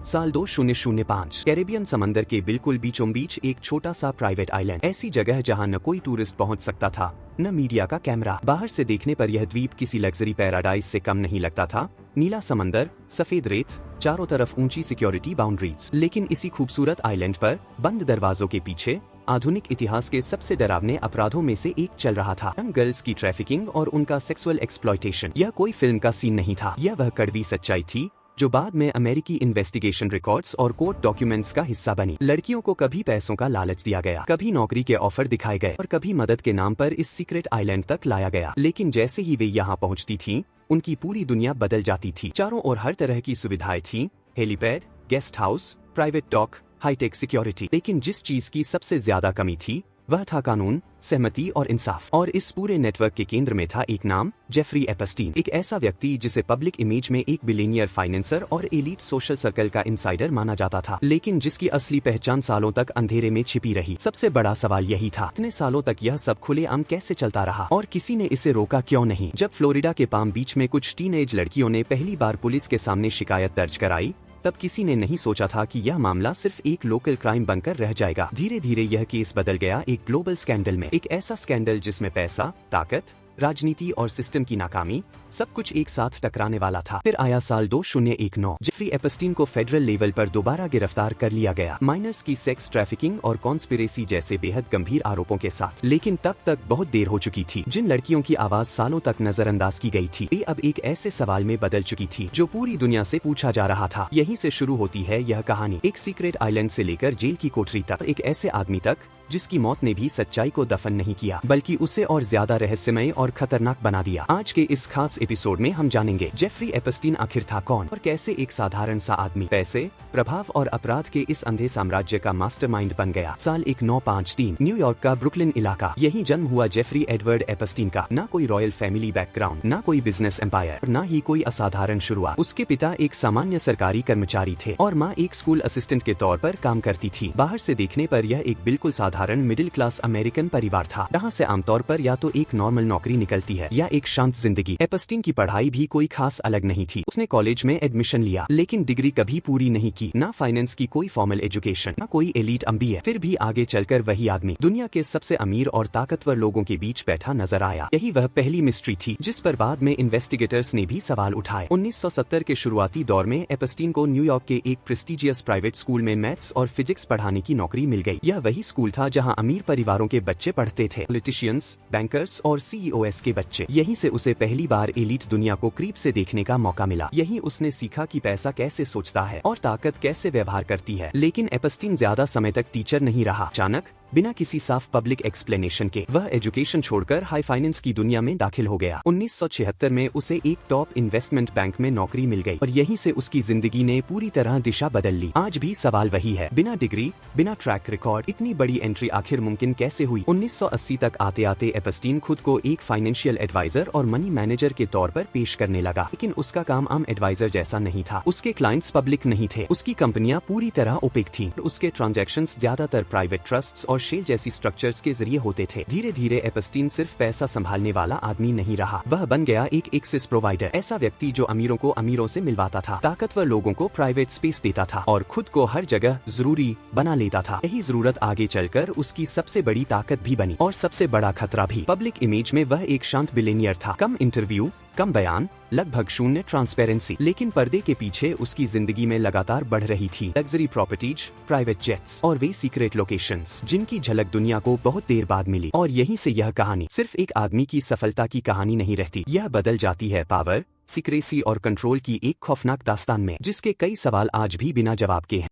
साल 2005। कैरेबियन समंदर के बिल्कुल बीचों बीच एक छोटा सा प्राइवेट आइलैंड, ऐसी जगह जहां न कोई टूरिस्ट पहुंच सकता था न मीडिया का कैमरा। बाहर से देखने पर यह द्वीप किसी लग्जरी पैराडाइज से कम नहीं लगता था। नीला समंदर, सफेद रेत, चारों तरफ ऊंची सिक्योरिटी बाउंड्रीज। लेकिन इसी खूबसूरत आइलैंड पर बंद दरवाजों के पीछे आधुनिक इतिहास के सबसे डरावने अपराधों में से एक चल रहा था। यंग गर्ल्स की ट्रैफिकिंग और उनका सेक्सुअल एक्सप्लॉयटेशन। यह कोई फिल्म का सीन नहीं था, यह वह कड़वी सच्चाई थी जो बाद में अमेरिकी इन्वेस्टिगेशन रिकॉर्ड्स और कोर्ट डॉक्यूमेंट्स का हिस्सा बनी। लड़कियों को कभी पैसों का लालच दिया गया, कभी नौकरी के ऑफर दिखाए गए और कभी मदद के नाम पर इस सीक्रेट आइलैंड तक लाया गया। लेकिन जैसे ही वे यहाँ पहुँचती थीं, उनकी पूरी दुनिया बदल जाती थी। चारों ओर हर तरह की सुविधाएं थीं, helipad, guest house, private dock, hitech security. लेकिन जिस चीज की सबसे ज्यादा कमी थी वह था कानून, सहमति और इंसाफ। और इस पूरे नेटवर्क के केंद्र में था एक नाम, जेफरी एपस्टीन। एक ऐसा व्यक्ति जिसे पब्लिक इमेज में एक बिलियनियर फाइनेंसर और एलीट सोशल सर्कल का इनसाइडर माना जाता था, लेकिन जिसकी असली पहचान सालों तक अंधेरे में छिपी रही। सबसे बड़ा सवाल यही था, इतने सालों तक यह सब खुलेआम कैसे चलता रहा और किसी ने इसे रोका क्यों नहीं? जब फ्लोरिडा के पाम बीच में कुछ टीनएज लड़कियों ने पहली बार पुलिस के सामने शिकायत दर्ज कराई, तब किसी ने नहीं सोचा था कि यह मामला सिर्फ एक लोकल क्राइम बनकर रह जाएगा। धीरे धीरे यह केस बदल गया एक ग्लोबल स्कैंडल में। एक ऐसा स्कैंडल जिसमें पैसा, ताकत, राजनीति और सिस्टम की नाकामी सब कुछ एक साथ टकराने वाला था। फिर आया साल 2019। जेफरी एपस्टीन को फेडरल लेवल पर दोबारा गिरफ्तार कर लिया गया, माइनर्स की सेक्स ट्रैफिकिंग और कॉन्स्पिरेसी जैसे बेहद गंभीर आरोपों के साथ। लेकिन तब तक बहुत देर हो चुकी थी। जिन लड़कियों की आवाज सालों तक नजरअंदाज की गई थी, वे अब एक ऐसे सवाल में बदल चुकी थी जो पूरी दुनिया से पूछा जा रहा था। यहीं से शुरू होती है यह कहानी, एक सीक्रेट आइलैंड से लेकर जेल की कोठरी तक, एक ऐसे आदमी तक जिसकी मौत ने भी सच्चाई को दफन नहीं किया, बल्कि उसे और ज्यादा रहस्यमय और खतरनाक बना दिया। आज के इस खास एपिसोड में हम जानेंगे जेफरी एपस्टीन आखिर था कौन और कैसे एक साधारण सा आदमी पैसे, प्रभाव और अपराध के इस अंधे साम्राज्य का मास्टरमाइंड बन गया। साल 1953, न्यूयॉर्क का ब्रुकलिन इलाका। यही जन्म हुआ जेफरी एडवर्ड एपस्टीन का। ना कोई रॉयल फैमिली बैकग्राउंड, ना कोई बिजनेस एम्पायर, ना ही कोई असाधारण शुरुआत। उसके पिता एक सामान्य सरकारी कर्मचारी थे और माँ एक स्कूल असिस्टेंट के तौर पर काम करती थी। बाहर से देखने पर यह एक बिल्कुल साधारण मिडिल क्लास अमेरिकन परिवार था, जहाँ से आमतौर पर या तो एक नॉर्मल नौकरी निकलती है या एक शांत जिंदगी। एपस्टीन की पढ़ाई भी कोई खास अलग नहीं थी। उसने कॉलेज में एडमिशन लिया, लेकिन डिग्री कभी पूरी नहीं की। ना फाइनेंस की कोई फॉर्मल एजुकेशन, ना कोई एलीट एमबीए। फिर भी आगे चलकर वही आदमी दुनिया के सबसे अमीर और ताकतवर लोगों के बीच बैठा नजर आया। यही वह पहली मिस्ट्री थी जिस पर बाद में इन्वेस्टिगेटर्स ने भी सवाल उठाए। 1970 के शुरुआती दौर में एपस्टीन को न्यूयॉर्क के एक प्रेस्टिजियस प्राइवेट स्कूल में मैथ्स और फिजिक्स पढ़ाने की नौकरी मिल गई। यह वही स्कूल था जहाँ अमीर परिवारों के बच्चे पढ़ते थे, पॉलिटिशियंस, बैंकर्स और सीईओएस के बच्चे। यहीं से उसे पहली बार एलीट दुनिया को करीब से देखने का मौका मिला। यहीं उसने सीखा कि पैसा कैसे सोचता है और ताकत कैसे व्यवहार करती है। लेकिन एपस्टीन ज्यादा समय तक टीचर नहीं रहा। अचानक बिना किसी साफ पब्लिक एक्सप्लेनेशन के वह एजुकेशन छोड़कर हाई फाइनेंस की दुनिया में दाखिल हो गया। 1976 में उसे एक टॉप इन्वेस्टमेंट बैंक में नौकरी मिल गई और यहीं से उसकी जिंदगी ने पूरी तरह दिशा बदल ली। आज भी सवाल वही है, बिना डिग्री, बिना ट्रैक रिकॉर्ड, इतनी बड़ी एंट्री आखिर मुमकिन कैसे हुई? 1980 तक आते आते एपस्टीन खुद को एक फाइनेंशियल एडवाइजर और मनी मैनेजर के तौर पर पेश करने लगा, लेकिन उसका काम आम एडवाइजर जैसा नहीं था। उसके क्लाइंट्स पब्लिक नहीं थे, उसकी कंपनियां पूरी तरह ओपेक थीं। उसके ट्रांजैक्शंस ज्यादातर प्राइवेट ट्रस्ट्स और शेल जैसी स्ट्रक्चर्स के जरिए होते थे। धीरे धीरे एपस्टीन सिर्फ पैसा संभालने वाला आदमी नहीं रहा, वह बन गया एक एक्सेस प्रोवाइडर। ऐसा व्यक्ति जो अमीरों को अमीरों से मिलवाता था, ताकतवर लोगों को प्राइवेट स्पेस देता था और खुद को हर जगह जरूरी बना लेता था। यही जरूरत आगे चलकर उसकी सबसे बड़ी ताकत भी बनी और सबसे बड़ा खतरा भी। पब्लिक इमेज में वह एक शांत बिलियनियर था, कम इंटरव्यू, कम बयान, लगभग शून्य ट्रांसपेरेंसी। लेकिन पर्दे के पीछे उसकी जिंदगी में लगातार बढ़ रही थी लग्जरी प्रॉपर्टीज, प्राइवेट जेट्स और वे सीक्रेट लोकेशंस जिनकी झलक दुनिया को बहुत देर बाद मिली। और यहीं से यह कहानी सिर्फ एक आदमी की सफलता की कहानी नहीं रहती, यह बदल जाती है पावर, सीक्रेसी और कंट्रोल की एक खौफनाक दास्तान में, जिसके कई सवाल आज भी बिना जवाब के हैं।